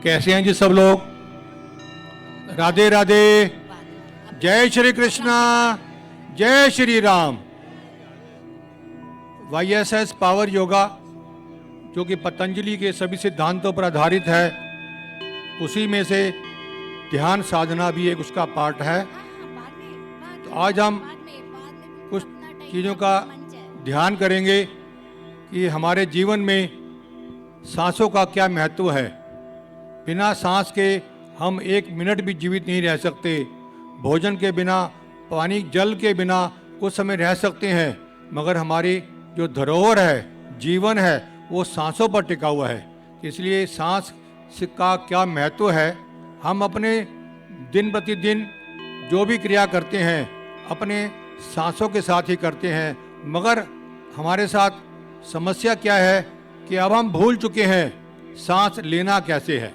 कैसे हैं जी सब लोग? राधे राधे। जय श्री कृष्णा, जय श्री राम। YSS पावर योगा जो कि पतंजलि के सभी सिद्धांतों पर आधारित है, उसी में से ध्यान साधना भी एक उसका पार्ट है। तो आज हम कुछ चीज़ों का ध्यान करेंगे कि हमारे जीवन में सांसों का क्या महत्व है। बिना सांस के हम एक मिनट भी जीवित नहीं रह सकते। भोजन के बिना, पानी जल के बिना कुछ समय रह सकते हैं, मगर हमारी जो धरोहर है, जीवन है, वो सांसों पर टिका हुआ है। इसलिए सांस का क्या महत्व है, हम अपने दिन प्रतिदिन जो भी क्रिया करते हैं अपने सांसों के साथ ही करते हैं। मगर हमारे साथ समस्या क्या है कि अब हम भूल चुके हैं सांस लेना कैसे है।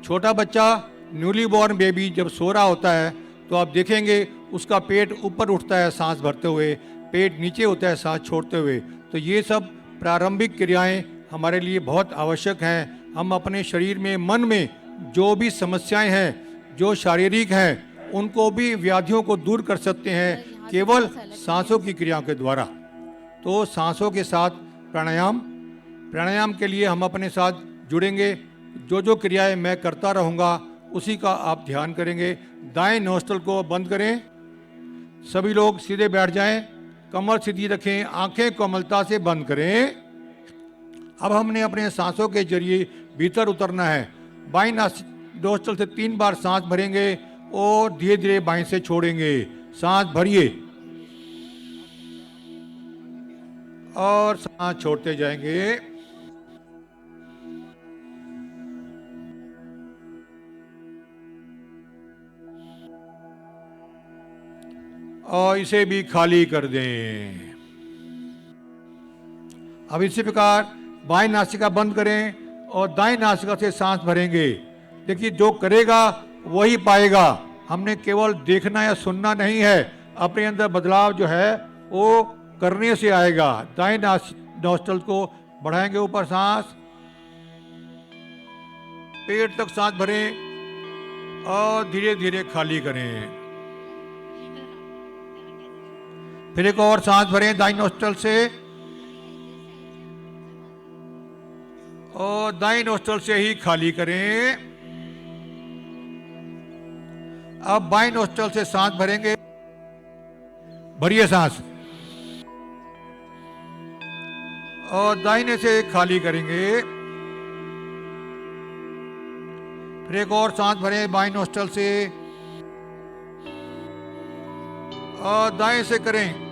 छोटा बच्चा, न्यूली बॉर्न बेबी जब सो रहा होता है तो आप देखेंगे उसका पेट ऊपर उठता है सांस भरते हुए, पेट नीचे होता है सांस छोड़ते हुए। तो ये सब प्रारंभिक क्रियाएं हमारे लिए बहुत आवश्यक हैं। हम अपने शरीर में, मन में जो भी समस्याएं हैं, जो शारीरिक हैं, उनको भी, व्याधियों को दूर कर सकते हैं केवल सांसों की क्रियाओं के द्वारा। तो सांसों के साथ प्राणायाम के लिए हम अपने साथ जुड़ेंगे। जो जो क्रियाएं मैं करता रहूँगा उसी का आप ध्यान करेंगे। दाएं नोस्ट्रल को बंद करें, सभी लोग सीधे बैठ जाएं, कमर सीधी रखें, आंखें कोमलता से बंद करें। अब हमने अपने सांसों के जरिए भीतर उतरना है। बाएं नोस्ट्रल से 3 बार सांस भरेंगे और धीरे धीरे बाएं से छोड़ेंगे। सांस भरिए और सांस छोड़ते जाएंगे। और इसे भी खाली कर दें। अब इसी प्रकार बाएं नासिका बंद करें और दाएं नासिका से सांस भरेंगे। देखिए, जो करेगा वही पाएगा। हमने केवल देखना या सुनना नहीं है, अपने अंदर बदलाव जो है वो करने से आएगा। दाएं नोस्ट्रल को बढ़ाएंगे ऊपर सांस, पेट तक सांस भरें और धीरे धीरे खाली करें। फिर एक और सांस भरें दाईं नोस्ट्रल से और दाईं नोस्ट्रल से ही खाली करें। अब बाईं नोस्ट्रल से सांस भरेंगे, भरिए सांस और दाहिने से खाली करेंगे। फिर एक और सांस भरें बाईं नोस्ट्रल से और दाएं से करें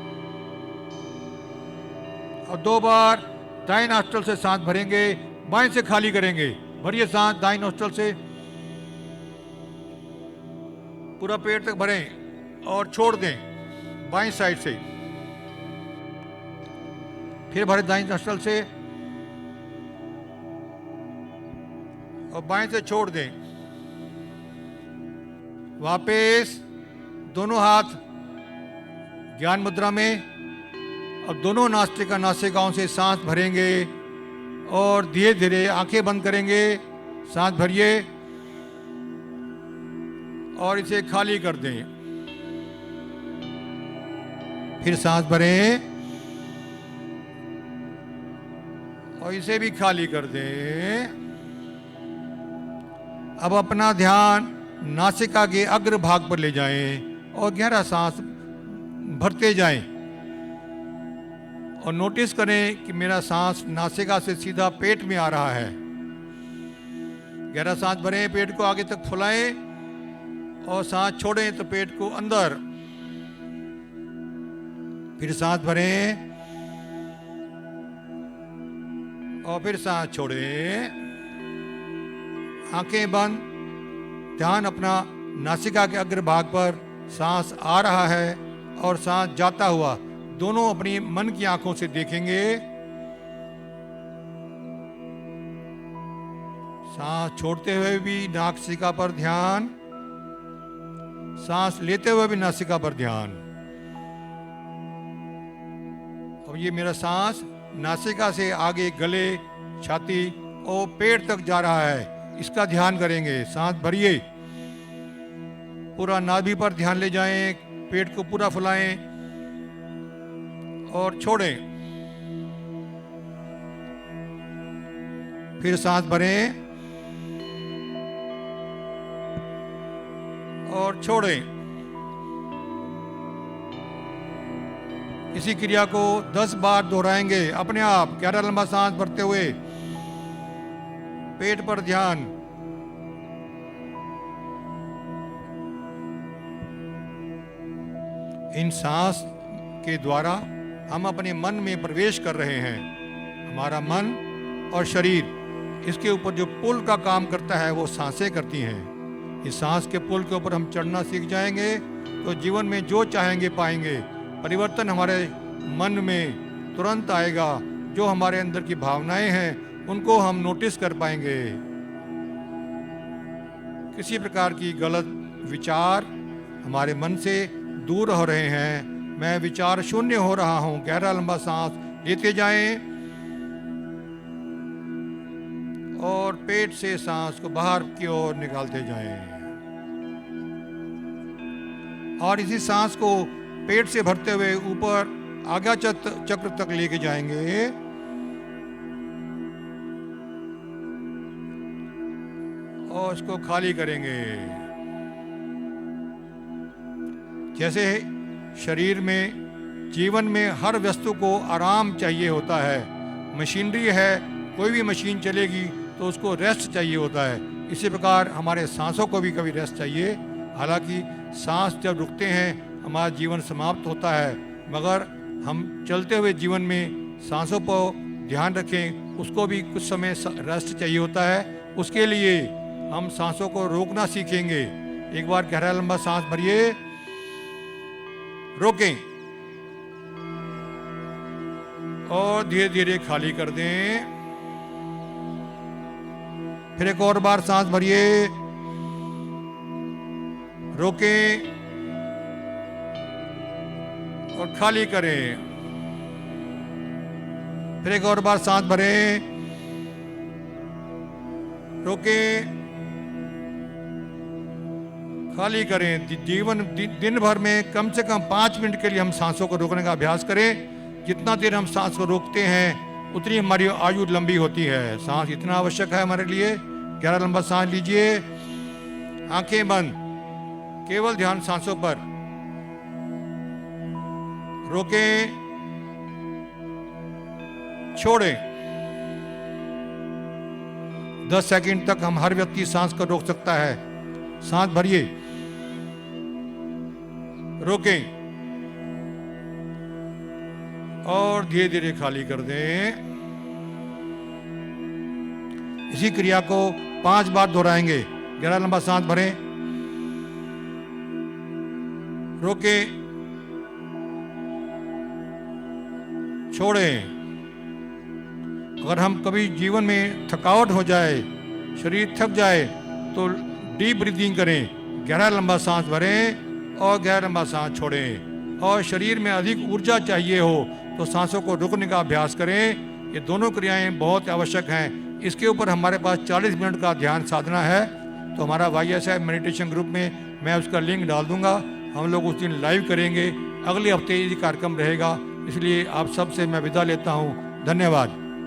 और 2 बार दाएं नोस्ट्रल से सांस भरेंगे, बाएं से खाली करेंगे। भरिए सांस दाएं नोस्ट्रल से, पूरा पेट तक भरें और छोड़ दें बाएं साइड से। फिर भरें दाएं नोस्ट्रल से और बाएं से छोड़ दें। वापस दोनों हाथ ज्ञान मुद्रा में। अब दोनों नासिकाओं से सांस भरेंगे और धीरे धीरे आंखें बंद करेंगे। सांस भरिए और इसे खाली कर दें। फिर सांस भरें और इसे भी खाली कर दें। अब अपना ध्यान नासिका के अग्र भाग पर ले जाएं और गहरा सांस भरते जाएं और नोटिस करें कि मेरा सांस नासिका से सीधा पेट में आ रहा है। गहरा सांस भरें, पेट को आगे तक फुलाएं और सांस छोड़ें तो पेट को अंदर। फिर सांस भरें और फिर सांस छोड़ें। आंखें बंद, ध्यान अपना नासिका के अग्र भाग पर। सांस आ रहा है और सांस जाता हुआ दोनों अपनी मन की आंखों से देखेंगे। सांस छोड़ते हुए भी नासिका पर ध्यान, सांस लेते हुए भी नासिका पर ध्यान। अब ये मेरा सांस नासिका से आगे गले, छाती और पेट तक जा रहा है। इसका ध्यान करेंगे। सांस भरिए, पूरा नाभि पर ध्यान ले जाएं, पेट को पूरा फुलाएं और छोड़ें। फिर सांस भरें और छोड़ें। इसी क्रिया को 10 बार दोहराएंगे अपने आप। गहरा लंबा सांस भरते हुए पेट पर ध्यान। इन सांस के द्वारा हम अपने मन में प्रवेश कर रहे हैं। हमारा मन और शरीर, इसके ऊपर जो पुल का काम करता है वो सांसें करती हैं। इस सांस के पुल के ऊपर हम चढ़ना सीख जाएंगे तो जीवन में जो चाहेंगे पाएंगे। परिवर्तन हमारे मन में तुरंत आएगा। जो हमारे अंदर की भावनाएं हैं उनको हम नोटिस कर पाएंगे। किसी प्रकार की गलत विचार हमारे मन से दूर हो रहे हैं। मैं विचार शून्य हो रहा हूं। गहरा लंबा सांस लेते जाएं और पेट से सांस को बाहर की ओर निकालते जाएं। और इसी सांस को पेट से भरते हुए ऊपर आज्ञा चक्र तक लेके जाएंगे। और इसको खाली करेंगे। जैसे शरीर में, जीवन में हर वस्तु को आराम चाहिए होता है। मशीनरी है, कोई भी मशीन चलेगी तो उसको रेस्ट चाहिए होता है। इसी प्रकार हमारे सांसों को भी कभी रेस्ट चाहिए। हालांकि सांस जब रुकते हैं हमारा जीवन समाप्त होता है, मगर हम चलते हुए जीवन में सांसों पर ध्यान रखें। उसको भी कुछ समय रेस्ट चाहिए होता है। उसके लिए हम सांसों को रोकना सीखेंगे। एक बार गहरा लंबा सांस भरिए, रोकें और धीरे धीरे खाली कर दें। फिर एक और बार सांस भरिए, रोकें और खाली करें। फिर एक और बार सांस भरें, रोकें, खाली करें। जीवन दिन भर में कम से कम 5 मिनट के लिए हम सांसों को रोकने का अभ्यास करें। जितना देर हम सांस को रोकते हैं उतनी हमारी आयु लंबी होती है। सांस इतना आवश्यक है हमारे लिए। गहरा लंबा सांस लीजिए, आंखें बंद, केवल ध्यान सांसों पर। रोकें, छोड़ें। 10 सेकंड तक हम हर व्यक्ति सांस को रोक सकता है। सांस भरिए, रोकें और धीरे धीरे खाली कर दें। इसी क्रिया को 5 बार दोहराएंगे। गहरा लंबा सांस भरें, रोकें, छोड़ें। अगर हम कभी जीवन में थकावट हो जाए, शरीर थक जाए तो डीप ब्रीदिंग करें। गहरा लंबा सांस भरें और गहरा लंबा सांस छोड़ें। और शरीर में अधिक ऊर्जा चाहिए हो तो सांसों को रोकने का अभ्यास करें। ये दोनों क्रियाएं बहुत आवश्यक हैं। इसके ऊपर हमारे पास 40 मिनट का ध्यान साधना है। तो हमारा YSI मेडिटेशन ग्रुप में मैं उसका लिंक डाल दूंगा। हम लोग उस दिन लाइव करेंगे। अगले हफ्ते ये कार्यक्रम रहेगा। इसलिए आप सबसे मैं विदा लेता हूँ। धन्यवाद।